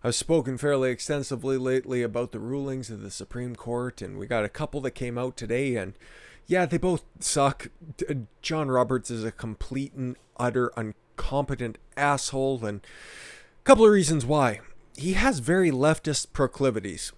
I've spoken fairly extensively lately about the rulings of the Supreme Court, and we got a couple that came out today, and yeah, they both suck. John Roberts is a complete and utter incompetent asshole, and a couple of reasons why. He has very leftist proclivities.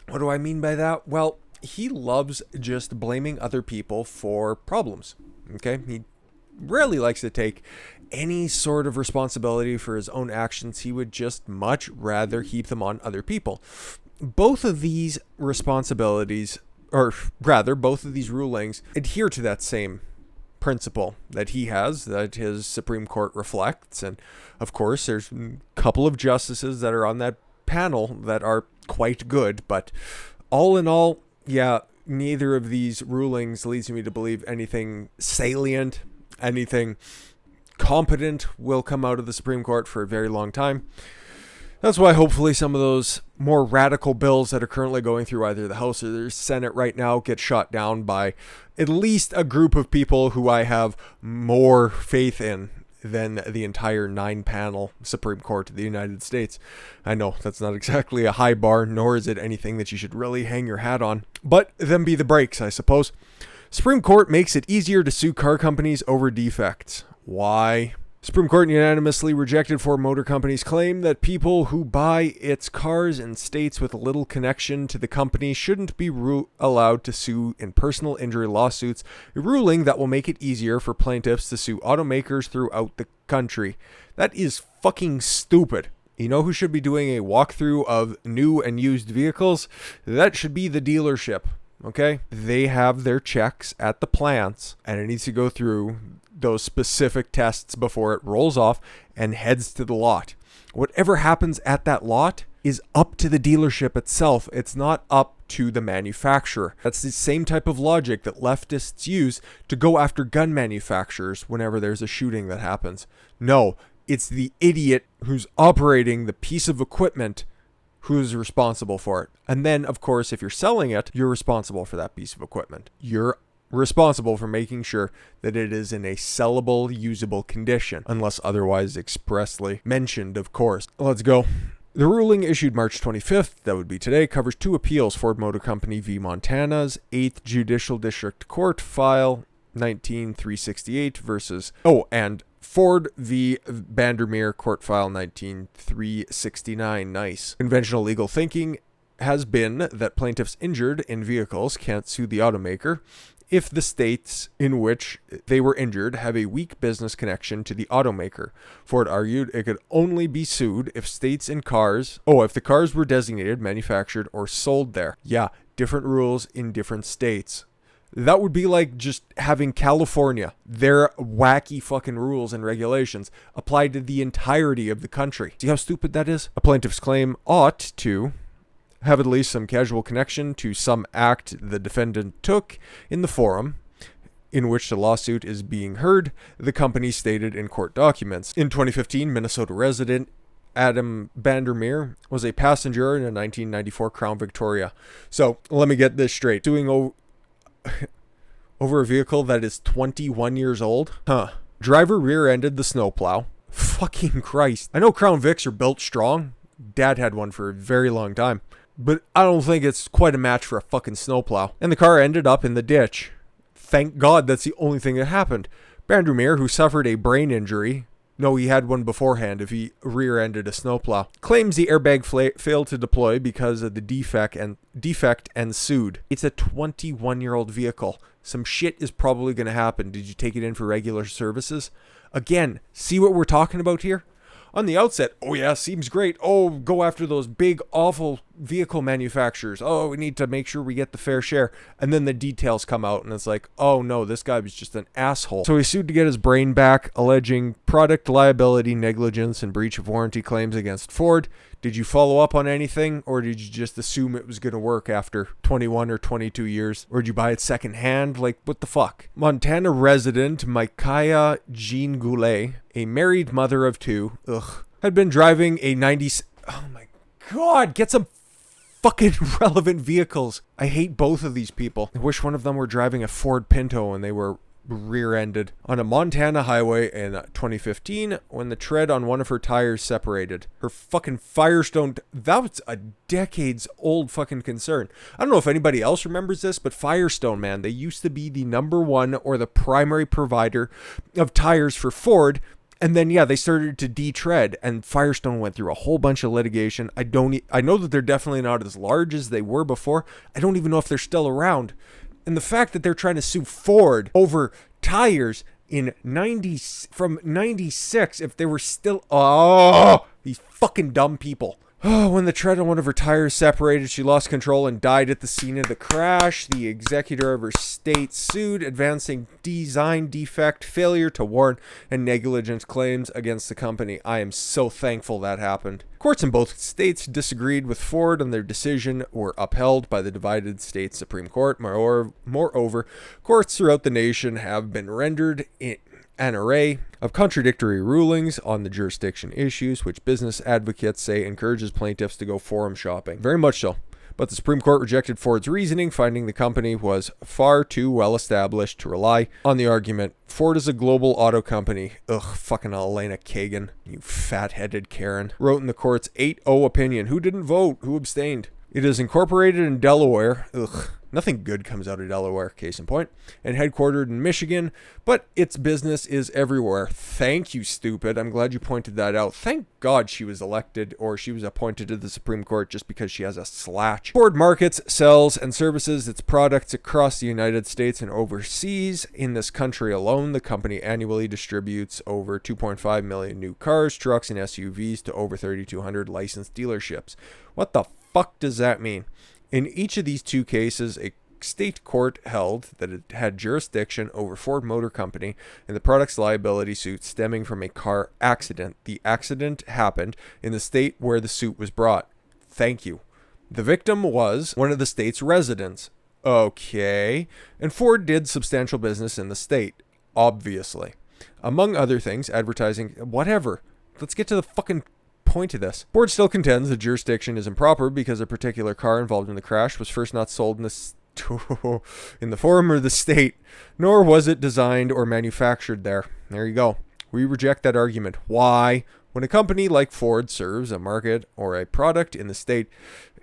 What do I mean by that? Well, he loves just blaming other people for problems. Okay? He rarely likes to take any sort of responsibility for his own actions. He would just much rather heap them on other people. Both of these responsibilities, or rather, both of these rulings adhere to that same principle that he has, that his Supreme Court reflects. And of course, there's a couple of justices that are on that panel that are quite good, but all in all, yeah, neither of these rulings leads me to believe anything salient, anything competent will come out of the Supreme Court for a very long time. That's why hopefully some of those more radical bills that are currently going through either the House or the Senate right now get shot down by at least a group of people who I have more faith in than the entire 9-panel Supreme Court of the United States. I know that's not exactly a high bar, nor is it anything that you should really hang your hat on, but them be the breaks, I suppose. Supreme Court makes it easier to sue car companies over defects. Why? Supreme Court unanimously rejected Ford Motor Company's claim that people who buy its cars in states with little connection to the company shouldn't be allowed to sue in personal injury lawsuits, a ruling that will make it easier for plaintiffs to sue automakers throughout the country. That is fucking stupid. You know who should be doing a walkthrough of new and used vehicles? That should be the dealership. Okay? They have their checks at the plants, and it needs to go through those specific tests before it rolls off and heads to the lot. Whatever happens at that lot is up to the dealership itself. It's not up to the manufacturer. That's the same type of logic that leftists use to go after gun manufacturers whenever there's a shooting that happens. No, it's the idiot who's operating the piece of equipment who's responsible for it. And then, of course, if you're selling it, you're responsible for that piece of equipment. You're responsible for making sure that it is in a sellable, usable condition, unless otherwise expressly mentioned, of course. Let's go. The ruling issued March 25th, that would be today, covers 2 appeals: Ford Motor Company v. Montana's 8th Judicial District Court file 19368 versus, and Ford v. Vandermeer Court file 19369. Nice. Conventional legal thinking has been that plaintiffs injured in vehicles can't sue the automaker if the states in which they were injured have a weak business connection to the automaker. Ford argued it could only be sued if states in cars, if the cars were designated, manufactured, or sold there. Yeah, different rules in different states. That would be like just having California, their wacky fucking rules and regulations applied to the entirety of the country. See how stupid that is? A plaintiff's claim ought to have at least some casual connection to some act the defendant took in the forum in which the lawsuit is being heard, the company stated in court documents. In 2015, Minnesota resident Adam Vandermeer was a passenger in a 1994 Crown Victoria. So, let me get this straight. Suing over a vehicle that is 21 years old? Driver rear-ended the snowplow. Fucking Christ. I know Crown Vics are built strong. Dad had one for a very long time. But I don't think it's quite a match for a fucking snowplow. And the car ended up in the ditch. Thank God that's the only thing that happened. Vandermeer, who suffered a brain injury, no, he had one beforehand if he rear-ended a snowplow, claims the airbag failed to deploy because of the defect and sued. It's a 21-year-old vehicle. Some shit is probably going to happen. Did you take it in for regular services? Again, see what we're talking about here? On the outset, oh yeah, seems great. Oh, go after those big, awful vehicle manufacturers. Oh, we need to make sure we get the fair share. And then the details come out and it's like, oh no, this guy was just an asshole. So he sued to get his brain back, alleging product liability, negligence, and breach of warranty claims against Ford. Did you follow up on anything, or did you just assume it was going to work after 21 or 22 years? Or did you buy it secondhand? Like, what the fuck? Montana resident Micaiah Jean Goulet, a married mother of 2, had been driving a 90... Oh my God, get some fucking relevant vehicles. I hate both of these people. I wish one of them were driving a Ford Pinto and they were rear-ended on a Montana highway in 2015 when the tread on one of her tires separated. Her fucking Firestone, that was a decades-old fucking concern. I don't know if anybody else remembers this, but Firestone, man, they used to be the #1 or the primary provider of tires for Ford. And then, yeah, they started to detread, and Firestone went through a whole bunch of litigation. I know that they're definitely not as large as they were before. I don't even know if they're still around. And the fact that they're trying to sue Ford over tires from 96, if they were still, these fucking dumb people. When the tread on one of her tires separated, she lost control and died at the scene of the crash. The executor of her state sued, advancing design defect, failure to warn, and negligence claims against the company. I am so thankful that happened. Courts in both states disagreed with Ford, and their decision were upheld by the divided state Supreme Court. Moreover, courts throughout the nation have been rendered an array of contradictory rulings on the jurisdiction issues, which business advocates say encourages plaintiffs to go forum shopping. Very much so. But the Supreme Court rejected Ford's reasoning, finding the company was far too well established to rely on the argument. Ford is a global auto company. Ugh, fucking Elena Kagan, you fat-headed Karen, wrote in the court's 8-0 opinion. Who didn't vote? Who abstained? It is incorporated in Delaware. Ugh. Nothing good comes out of Delaware, case in point, and headquartered in Michigan, but its business is everywhere. Thank you, stupid. I'm glad you pointed that out. Thank God she was elected, or she was appointed to the Supreme Court just because she has a slatch. Ford markets, sells, and services its products across the United States and overseas. In this country alone, the company annually distributes over 2.5 million new cars, trucks, and SUVs to over 3,200 licensed dealerships. What the fuck does that mean? In each of these two cases, a state court held that it had jurisdiction over Ford Motor Company and the product's liability suit stemming from a car accident. The accident happened in the state where the suit was brought. Thank you. The victim was one of the state's residents. Okay. And Ford did substantial business in the state, obviously. Among other things, advertising, whatever. Let's get to the fucking point of this. Ford still contends the jurisdiction is improper because a particular car involved in the crash was first not sold in the forum or the state, nor was it designed or manufactured there. There you go. We reject that argument. Why? When a company like Ford serves a market or a product in the state,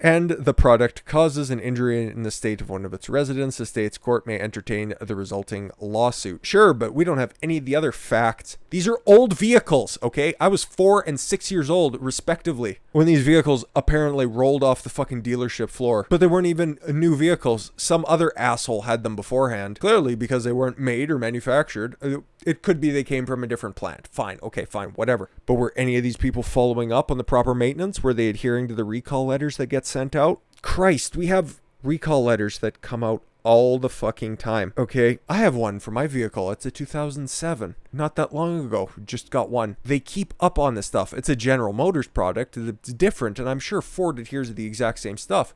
and the product causes an injury in the state of one of its residents, the state's court may entertain the resulting lawsuit. Sure, but we don't have any of the other facts. These are old vehicles, okay? I was 4 and 6 years old, respectively, when these vehicles apparently rolled off the fucking dealership floor. But they weren't even new vehicles. Some other asshole had them beforehand. Clearly, because they weren't made or manufactured. It could be they came from a different plant. Fine, okay, fine, whatever. But were any of these people following up on the proper maintenance? Were they adhering to the recall letters that get sent out? Christ, we have recall letters that come out all the fucking time. Okay, I have one for my vehicle. It's a 2007. Not that long ago. Just got one. They keep up on this stuff. It's a General Motors product. It's different, and I'm sure Ford adheres to the exact same stuff.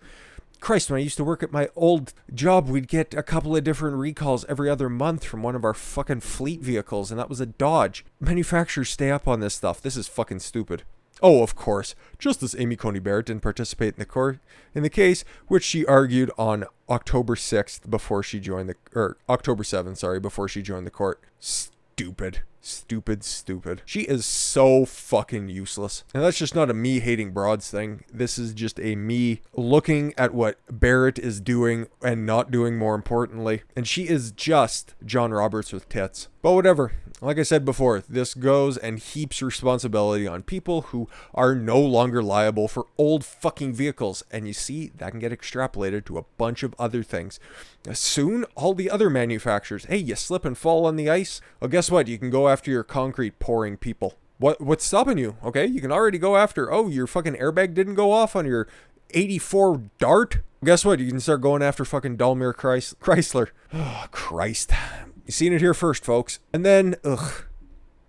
Christ, when I used to work at my old job, we'd get a couple of different recalls every other month from one of our fucking fleet vehicles, and that was a Dodge. Manufacturers stay up on this stuff. This is fucking stupid. Oh, of course, Justice Amy Coney Barrett didn't participate in the case, which she argued on October 6th before she joined October 7th, before she joined the court. Stupid. She is so fucking useless. And that's just not a me hating broads thing. This is just a me looking at what Barrett is doing and not doing, more importantly. And she is just John Roberts with tits. But whatever. Like I said before, this goes and heaps responsibility on people who are no longer liable for old fucking vehicles. And you see, that can get extrapolated to a bunch of other things. Soon, all the other manufacturers, hey, you slip and fall on the ice? Well, guess what? You can go after your concrete pouring people. What's stopping you? Okay, you can already go after, your fucking airbag didn't go off on your 84 Dart? Guess what? You can start going after fucking Daimler Chrysler. Oh, Christ. You seen it here first, folks. And then,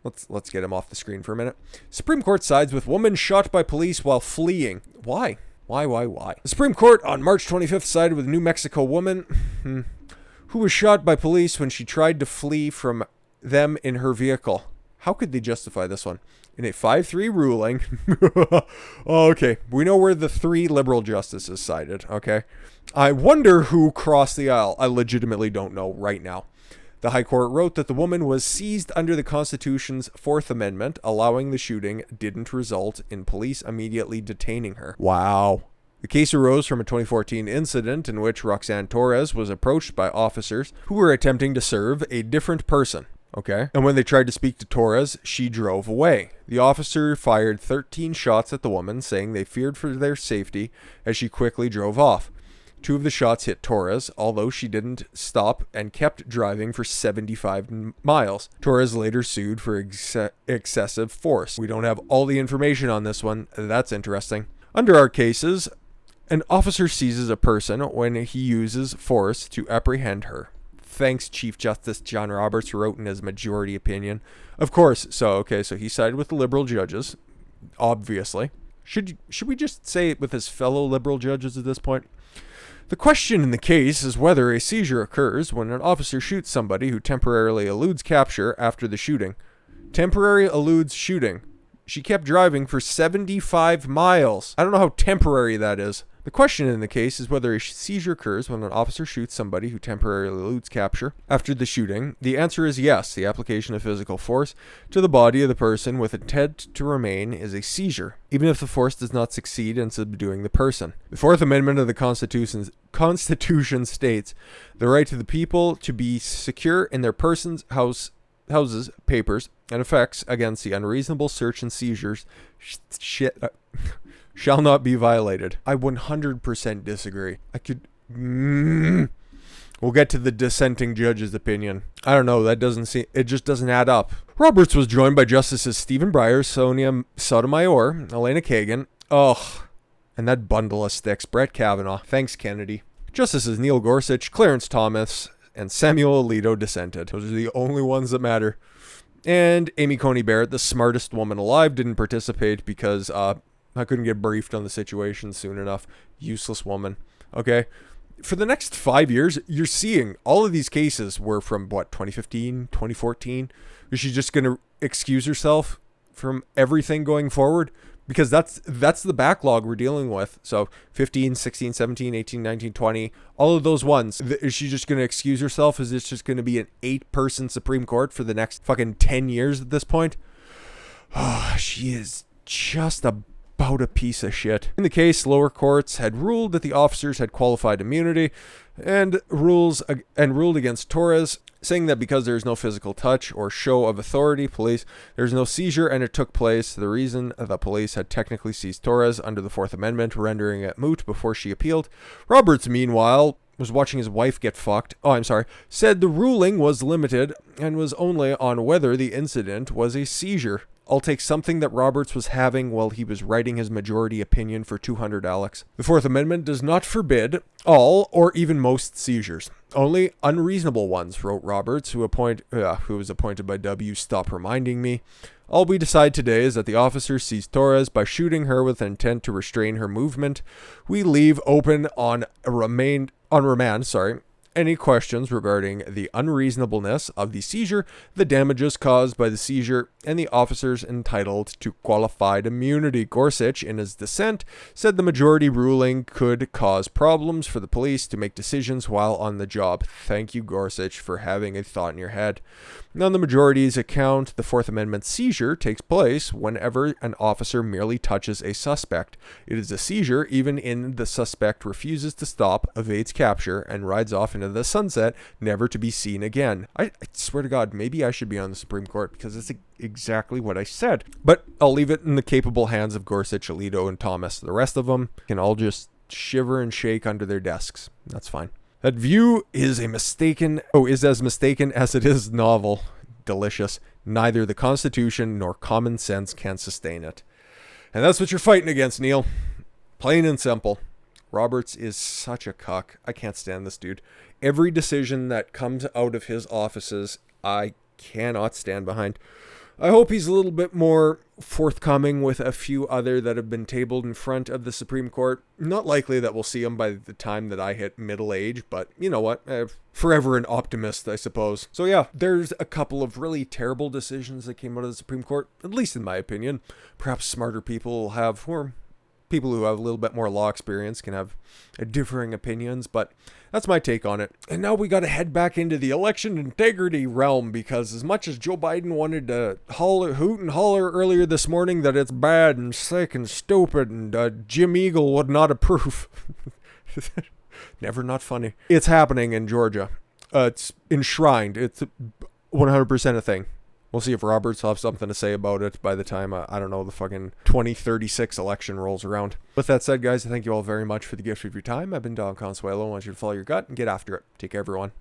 let's get him off the screen for a minute. Supreme Court sides with woman shot by police while fleeing. Why? Why? The Supreme Court on March 25th sided with New Mexico woman who was shot by police when she tried to flee from them in her vehicle. How could they justify this one? In a 5-3 ruling, okay, we know where the 3 liberal justices sided, okay? I wonder who crossed the aisle. I legitimately don't know right now. The High Court wrote that the woman was seized under the Constitution's Fourth Amendment, allowing the shooting didn't result in police immediately detaining her. Wow. The case arose from a 2014 incident in which Roxanne Torres was approached by officers who were attempting to serve a different person. Okay. And when they tried to speak to Torres, she drove away. The officer fired 13 shots at the woman, saying they feared for their safety as she quickly drove off. 2 of the shots hit Torres, although she didn't stop and kept driving for 75 miles. Torres later sued for excessive force. We don't have all the information on this one. That's interesting. Under our cases, an officer seizes a person when he uses force to apprehend her. Thanks, Chief Justice John Roberts wrote in his majority opinion. Of course, so he sided with the liberal judges, obviously. Should we just say it with his fellow liberal judges at this point? The question in the case is whether a seizure occurs when an officer shoots somebody who temporarily eludes capture after the shooting. Temporary eludes shooting. She kept driving for 75 miles. I don't know how temporary that is. The question in the case is whether a seizure occurs when an officer shoots somebody who temporarily eludes capture after the shooting. The answer is yes. The application of physical force to the body of the person with intent to remain is a seizure, even if the force does not succeed in subduing the person. The Fourth Amendment of the Constitution states the right to the people to be secure in their persons, houses, papers, and effects against the unreasonable search and seizures shall not be violated. I 100% disagree. We'll get to the dissenting judge's opinion. I don't know, it just doesn't add up. Roberts was joined by Justices Stephen Breyer, Sonia Sotomayor, Elena Kagan, and that bundle of sticks, Brett Kavanaugh. Thanks, Kennedy. Justices Neil Gorsuch, Clarence Thomas, and Samuel Alito dissented. Those are the only ones that matter. And Amy Coney Barrett, the smartest woman alive, didn't participate because I couldn't get briefed on the situation soon enough. Useless woman. Okay. For the next 5 years, you're seeing all of these cases were from 2015, 2014. Is she just going to excuse herself from everything going forward? Because that's the backlog we're dealing with. So 15, 16, 17, 18, 19, 20, all of those ones. Is she just going to excuse herself? Is this just going to be an 8-person Supreme Court for the next fucking 10 years at this point? She is just about a piece of shit. In the case, lower courts had ruled that the officers had qualified immunity and ruled against Torres, saying that because there is no physical touch or show of authority, there's no seizure and it took place. The reason the police had technically seized Torres under the Fourth Amendment, rendering it moot before she appealed. Roberts, meanwhile, was watching his wife get fucked. Said the ruling was limited and was only on whether the incident was a seizure. I'll take something that Roberts was having while he was writing his majority opinion for 200, Alex. The Fourth Amendment does not forbid all or even most seizures. Only unreasonable ones, wrote Roberts, who was appointed by W. Stop reminding me. All we decide today is that the officer seized Torres by shooting her with intent to restrain her movement. We leave open on remand, any questions regarding the unreasonableness of the seizure, the damages caused by the seizure, and the officers entitled to qualified immunity. Gorsuch, in his dissent, said the majority ruling could cause problems for the police to make decisions while on the job. Thank you, Gorsuch, for having a thought in your head. On the majority's account, the Fourth Amendment seizure takes place whenever an officer merely touches a suspect. It is a seizure even in the suspect refuses to stop, evades capture, and rides off into the sunset, never to be seen again. I swear to God, maybe I should be on the Supreme Court because that's exactly what I said. But I'll leave it in the capable hands of Gorsuch, Alito, and Thomas. The rest of them can all just shiver and shake under their desks. That's fine. That view is as mistaken as it is novel. Delicious. Neither the Constitution nor common sense can sustain it. And that's what you're fighting against, Neil. Plain and simple. Roberts is such a cuck. I can't stand this dude. Every decision that comes out of his offices, I cannot stand behind. I hope he's a little bit more forthcoming with a few other that have been tabled in front of the Supreme Court. Not likely that we'll see him by the time that I hit middle age, but you know what? Forever an optimist, I suppose. So yeah, there's a couple of really terrible decisions that came out of the Supreme Court, at least in my opinion. Perhaps smarter people will have, or people who have a little bit more law experience can have differing opinions, but that's my take on it. And now we got to head back into the election integrity realm, because as much as Joe Biden wanted to hoot and holler earlier this morning that it's bad and sick and stupid and Jim Eagle would not approve. Never not funny. It's happening in Georgia. It's enshrined. It's 100% a thing. We'll see if Roberts will have something to say about it by the time, I don't know, the fucking 2036 election rolls around. With that said, guys, I thank you all very much for the gift of your time. I've been Don Consuelo. I want you to follow your gut and get after it. Take care, everyone.